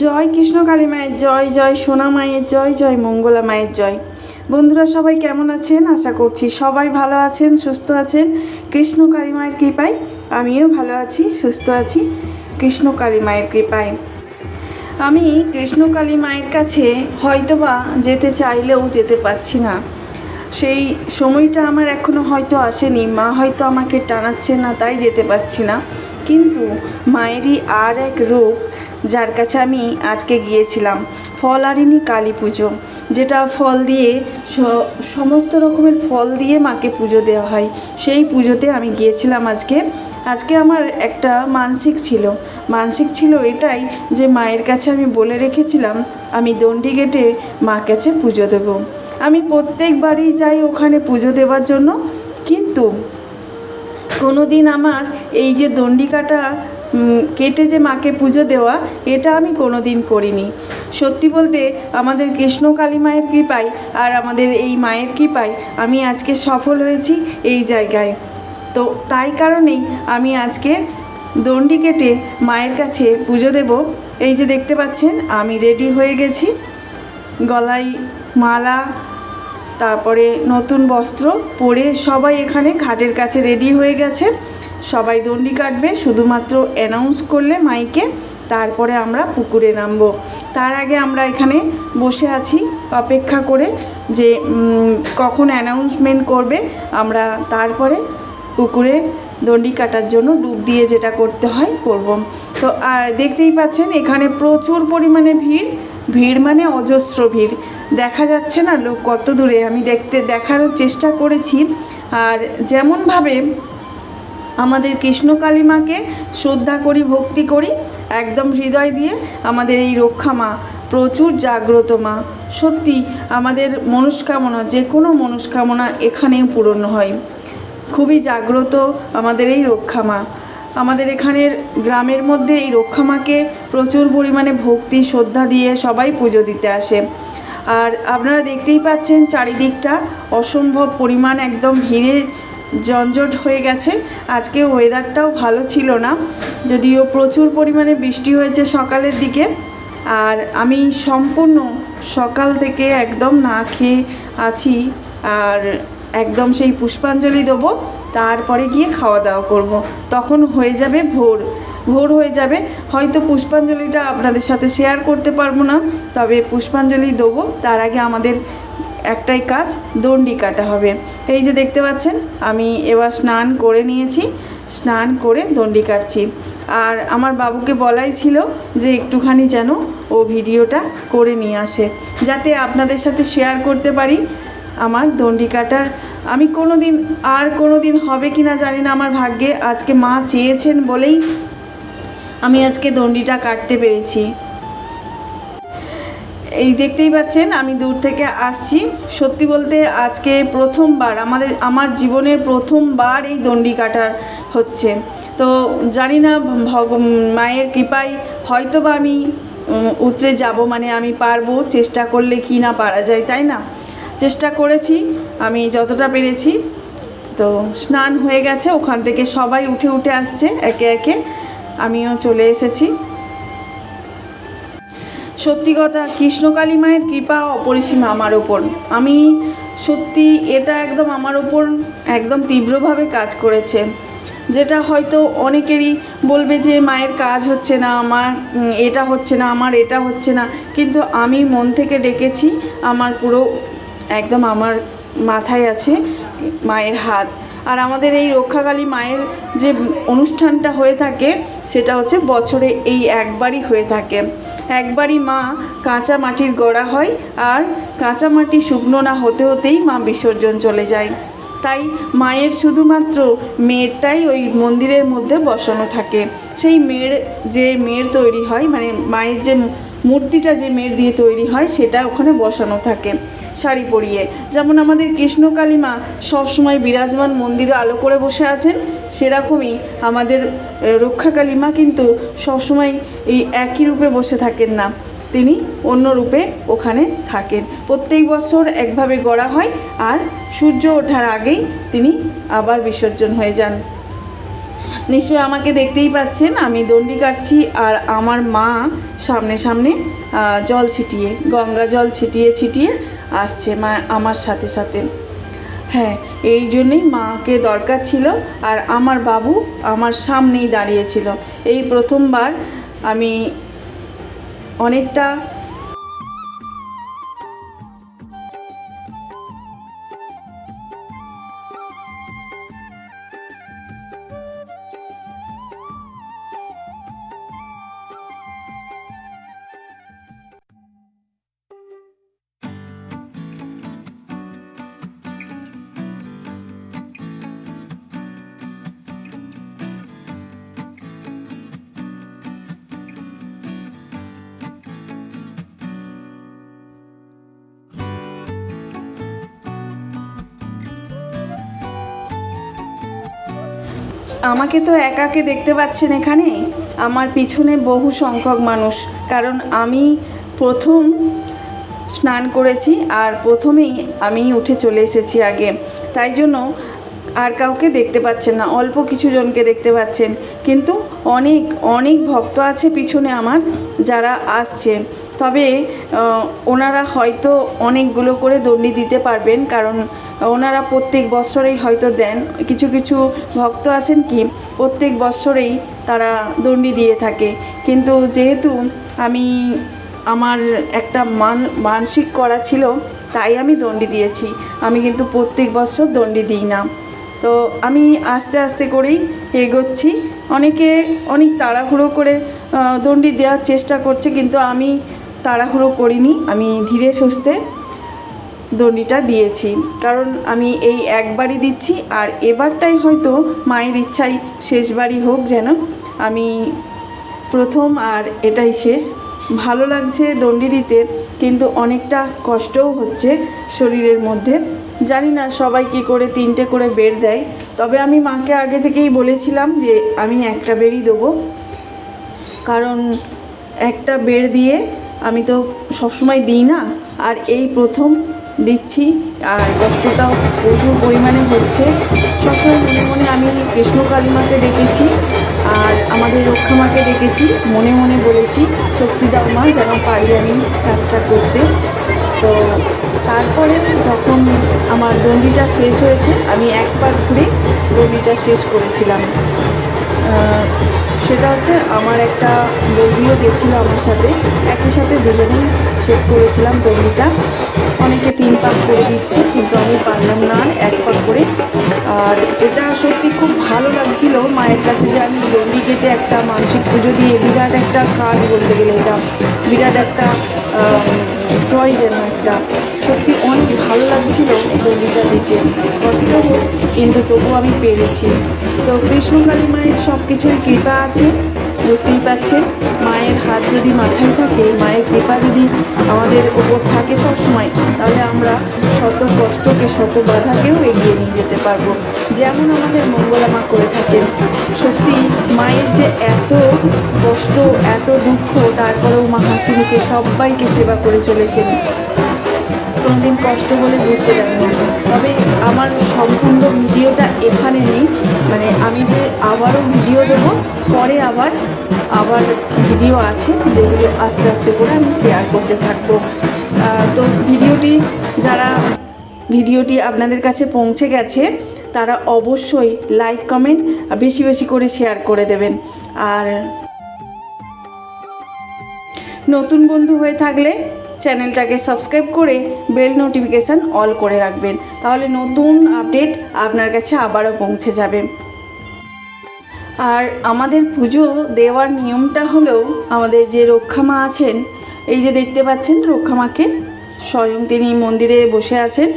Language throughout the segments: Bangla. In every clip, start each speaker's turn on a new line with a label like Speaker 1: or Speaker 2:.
Speaker 1: জয় কৃষ্ণ কালী মায়ের জয়, জয় সোনা মায়ের জয়, জয় মঙ্গলা মায়ের জয়। বন্ধুরা সবাই কেমন আছেন? আশা করছি সবাই ভালো আছেন, সুস্থ আছেন। কৃষ্ণ কালী মায়ের কৃপায় আমিও ভালো আছি, সুস্থ আছি কৃষ্ণ কালী মায়ের কৃপায়। আমি কৃষ্ণ কালী মায়ের কাছে হয়তোবা যেতে চাইলেও যেতে পারছি না। সেই সময়টা আমার এখনও হয়তো আসেনি, মা হয়তো আমাকে টানাচ্ছে না, তাই যেতে পারছি না। কিন্তু মায়েরই আর এক রূপ, যার কাছে আমি আজকে গিয়েছিলাম, ফলারিণী কালী পুজো, যেটা ফল দিয়ে সমস্ত রকমের ফল দিয়ে মাকে পুজো দেওয়া হয়। সেই পুজোতে আমি গিয়েছিলাম আজকে আমার একটা মানসিক ছিল এটাই যে মায়ের কাছে আমি বলে রেখেছিলাম আমি দণ্ডি গেটে মার কাছে পুজো দেব। আমি প্রত্যেকবারই যাই ওখানে পুজো দেওয়ার জন্য, কিন্তু কোনো দিন আমার এই যে দণ্ডিকাটা কেটে যে মাকে পুজো দেওয়া, এটা আমি কোনো দিন করিনি। সত্যি বলতে আমাদের কৃষ্ণ কালী মায়ের কৃপায় আর আমাদের এই মায়ের কৃপায় আমি আজকে সফল হয়েছি এই জায়গায়। তো তাই কারণেই আমি আজকে দণ্ডি কেটে মায়ের কাছে পুজো দেব। এই যে দেখতে পাচ্ছেন আমি রেডি হয়ে গেছি, গলায় মালা, তারপরে নতুন বস্ত্র পরে সবাই এখানে ঘাটের কাছে রেডি হয়ে গেছে। সবাই দণ্ডি কাটবে, শুধুমাত্র অ্যানাউন্স করলে মাইকে, তারপরে আমরা পুকুরে নামবো। তার আগে আমরা এখানে বসে আছি অপেক্ষা করে যে কখন অ্যানাউন্সমেন্ট করবে, আমরা তারপরে পুকুরে দণ্ডি কাটার জন্য ডুব দিয়ে যেটা করতে হয় করব। তো দেখতেই পাচ্ছেন এখানে প্রচুর পরিমাণে ভিড় মানে অজস্র ভিড়। দেখা যাচ্ছে না লোক কত দূরে, আমি দেখারও চেষ্টা করেছি। আর যেমনভাবে আমাদের কৃষ্ণ কালী মাকে শ্রদ্ধা করি, ভক্তি করি একদম হৃদয় দিয়ে, আমাদের এই রক্ষা মা প্রচুর জাগ্রত মা। সত্যি আমাদের মনস্কামনা, যে কোনো মনস্কামনা এখানেও পূরণ হয়। খুবই জাগ্রত আমাদের এই রক্ষা মা। আমাদের এখানের গ্রামের মধ্যে এই রক্ষা মাকে প্রচুর পরিমাণে ভক্তি শ্রদ্ধা দিয়ে সবাই পুজো দিতে আসে। আর আপনারা দেখতেই পাচ্ছেন চারিদিকটা অসম্ভব পরিমাণ একদম ভিড়ে জঞ্জট হয়ে গেছে। আজকে ওয়েদারটাও ভালো ছিল না, যদিও প্রচুর পরিমাণে বৃষ্টি হয়েছে সকালের দিকে। আর আমি সম্পূর্ণ সকাল থেকে একদম না খেয়ে আছি, আর একদম সেই পুষ্পাঞ্জলি দেবো, তারপরে গিয়ে খাওয়া দাওয়া করব। তখন হয়ে যাবে ভোর হয়ে যাবে। হয়তো পুষ্পাঞ্জলিটা আপনাদের সাথে শেয়ার করতে পারবো না, তবে পুষ্পাঞ্জলি দেবো। তার আগে আমাদের একটাই কাজ, দণ্ডি কাটা হবে। এই যে দেখতে পাচ্ছেন আমি এবার স্নান করে নিয়েছি, স্নান করে দণ্ডি কাটছি। আর আমার বাবুকে বলাই ছিল যে একটুখানি যেন ও ভিডিওটা করে নিয়ে আসে, যাতে আপনাদের সাথে শেয়ার করতে পারি আমার দণ্ডি কাটার। আমি কোনো দিন হবে কি না জানি না আমার ভাগ্যে, আজকে মা চেয়েছেন বলেই আমি আজকে দণ্ডিটা কাটতে পেরেছি। এই দেখতেই পাচ্ছেন আমি দূর থেকে আসছি। সত্যি বলতে আজকে প্রথমবার আমার জীবনের প্রথমবার এই দণ্ডি কাটার হচ্ছে। তো জানি না মায়ের কৃপায় হয়তো বা আমি উতরে যাব, মানে আমি পারবো, চেষ্টা করলে কি না পারা যায়, তাই না? চেষ্টা করেছি আমি যতটা পেরেছি। তো স্নান হয়ে গেছে, ওখান থেকে সবাই উঠে আসছে একে একে, আমিও চলে এসেছি। সত্যি কথা, কৃষ্ণকালী মায়ের কৃপা অপরিসীম আমার ওপর। আমি সত্যি এটা একদম আমার ওপর একদম তীব্রভাবে কাজ করেছে, যেটা হয়তো অনেকেরই বলবে যে মায়ের কাজ হচ্ছে না, আমার এটা হচ্ছে না, আমার এটা হচ্ছে না, কিন্তু আমি মন থেকে ডেকেছি। আমার পুরো একদম আমার মাথায় আছে মায়ের হাত। আর আমাদের এই রক্ষাকালী মায়ের যে অনুষ্ঠানটা হয়ে থাকে সেটা হচ্ছে বছরে এই একবারই হয়ে থাকে। একবারই মা কাঁচা মাটির গড়া হয়, আর কাঁচা মাটি শুকনো না হতে হতেই মা বিসর্জন চলে যায়। তাই মায়ের শুধুমাত্র মেয়েরটাই ওই মন্দিরের মধ্যে বসানো থাকে। সেই মেয়ের তৈরি হয়, মানে মায়ের যে মূর্তিটা যে মেয়ের দিয়ে তৈরি হয় সেটা ওখানে বসানো থাকে শাড়ি পরিয়ে। যেমন আমাদের কৃষ্ণ কালী মা সবসময় বিরাজমান মন্দিরে আলো করে বসে আছেন, সেরকমই আমাদের রক্ষাকালী মা কিন্তু সবসময় এই একই রূপে বসে থাকেন না, তিনি অন্য রূপে ওখানে থাকেন। প্রত্যেক বছর একভাবে গড়া হয়, আর সূর্য ওঠার আগেই তিনি আবার বিসর্জন হয়ে যান। নিশ্চয়ই আমাকে দেখতেই পাচ্ছেন, আমি দণ্ডি কাটছি আর আমার মা সামনে সামনে জল ছিটিয়ে, গঙ্গা জল ছিটিয়ে ছিটিয়ে আসছে মা আমার সাথে সাথে। হ্যাঁ, এই জন্যেই মাকে দরকার ছিল, আর আমার বাবু আমার সামনেই দাঁড়িয়েছিল। এই প্রথমবার আমি অনেকটা আমাকে তো একাকে দেখতে পাচ্ছেন এখানে, আমার পিছনে বহু সংখ্যক মানুষ, কারণ আমি প্রথম স্নান করেছি আর প্রথমেই আমি উঠে চলে এসেছি আগে, তাই জন্য আর কাউকে দেখতে পাচ্ছেন না, অল্প কিছু জনকে দেখতে পাচ্ছেন, কিন্তু অনেক অনেক ভক্ত আছে পিছনে আমার যারা আসছে। তবে ওনারা হয়তো অনেকগুলো করে দণ্ডি দিতে পারবেন, কারণ ওনারা প্রত্যেক বছরেই হয়তো দেন। কিছু কিছু ভক্ত আছেন কি প্রত্যেক বছরেই তারা দণ্ডি দিয়ে থাকে, কিন্তু যেহেতু আমি আমার একটা মানসিক করা ছিল তাই আমি দণ্ডি দিয়েছি, আমি কিন্তু প্রত্যেক বছর দণ্ডি দিই না। তো আমি আস্তে আস্তে করেই এগোচ্ছি। অনেকে অনেক তাড়াহুড়ো করে দণ্ডি দেওয়ার চেষ্টা করছে, কিন্তু আমি তাড়াহুড়ো করিনি, আমি ধীরে সুস্থে দণ্ডিটা দিয়েছি, কারণ আমি এই একবারই দিচ্ছি, আর এবারটাই হয়তো মায়ের ইচ্ছাই শেষবারই হোক, যেন আমি প্রথম আর এটাই শেষ। ভালো লাগছে দণ্ডি দিতে, কিন্তু অনেকটা কষ্টও হচ্ছে শরীরের মধ্যে। জানি না সবাই কী করে 3টে করে বের দেয়, তবে আমি মাকে আগে থেকেই বলেছিলাম যে আমি একটা বেরই দেবো, কারণ একটা বের দিয়ে আমি তো সবসময় দিই না, আর এই প্রথম দিচ্ছি, আর কষ্টটাও প্রচুর পরিমাণে হচ্ছে। সবসময় মনে মনে আমি কৃষ্ণ কালীমাকে ডেকেছি আর আমাদের রক্ষা মাকে ডেকেছি, মনে মনে বলেছি শক্তি দাও মা, যেন পারি আমি কাজটা করতে। তো তারপরে যখন আমার দণ্ডিটা শেষ হয়েছে, আমি একবার ঘুরে দণ্ডিটা শেষ করেছিলাম। সেটা হচ্ছে আমার একটা বৌদিও গেছিলো আমার সাথে, একই সাথে দুজনেই শেষ করেছিলাম দণ্ডিটা। অনেকে 3 পাক করে দিচ্ছে, কিন্তু আমি পারলাম না 1 পাক করে। আর এটা সত্যি খুব ভালো লাগছিল মায়ের কাছে যে আমি দণ্ডি কেটে একটা মানসিক পুজো দিয়ে, বিরাট একটা কাজ বলতে গেলে, এটা বিরাট একটা জয়, যেন একটা সত্যি অনেক ভালো লাগছিল দণ্ডিটা দিতে। কষ্ট হোক, কিন্তু তবুও আমি পেরেছি। তো কৃষ্ণকালী মায়ের সব কিছুই কৃপা আছে, বুঝতেই পারছেন। মায়ের হাত যদি মাথায় থাকে, মায়ের কৃপা যদি আমাদের ওপর থাকে সবসময়, তাহলে আমরা শত কষ্টকে, শত বাধাকেও এগিয়ে নিয়ে যেতে পারবো, যেমন আমাদের মঙ্গলা মা করে থাকেন। সত্যি মায়ের যে এত কষ্ট, এত দুঃখ, তারপরেও মা হাসি মুখে সবাইকে সেবা করে চলেছেন, কোনোদিন কষ্ট বলে বুঝতে দেয়নি। তবে আমার সম্পূর্ণ ভিডিওটা এখানে নেই, মানে আমি যে আবারও ভিডিও দেবো পরে, আবার ভিডিও আছে যেগুলো আস্তে আস্তে করে আমি শেয়ার করতে থাকবো। তো ভিডিওটি আপনাদের কাছে পৌঁছে গেছে, তারা অবশ্যই লাইক কমেন্ট বেশি বেশি করে শেয়ার করে দেবেন। আর নতুন বন্ধু হয়ে থাকলে চ্যানেলটাকে সাবস্ক্রাইব করে বেল নোটিফিকেশান অল করে রাখবেন, তাহলে নতুন আপডেট আপনার কাছে আবারও পৌঁছে যাবে। আর আমাদের পুজো দেওয়ার নিয়মটা হলো, আমাদের যে রক্ষা মা আছেন, এই যে দেখতে পাচ্ছেন রক্ষা মাকে, স্বয়ং তিনি মন্দিরে বসে আছেন,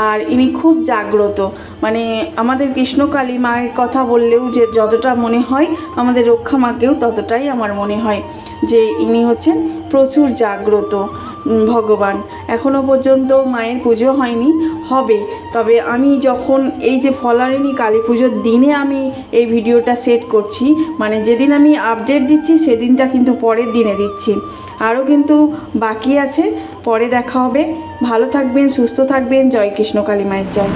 Speaker 1: আর ইনি খুব জাগ্রত। মানে আমাদের কৃষ্ণকালী মায়ের কথা বললেও যে যতটা মনে হয়, আমাদের রক্ষা মাকেও ততটাই আমার মনে হয় যে ইনি হচ্ছেন প্রচুর জাগ্রত ভগবান। এখনও পর্যন্ত মায়ের পুজো হয়নি, হবে। তবে আমি যখন এই যে ফলারিণী কালী পুজোর দিনে আমি এই ভিডিওটা সেট করছি, মানে যেদিন আমি আপডেট দিচ্ছি সেদিনটা কিন্তু পরের দিনে দিচ্ছি, আরও কিন্তু বাকি আছে, পরে দেখা হবে। ভালো থাকবেন, সুস্থ থাকবেন। জয় কৃষ্ণ কালী মায়ের জয়।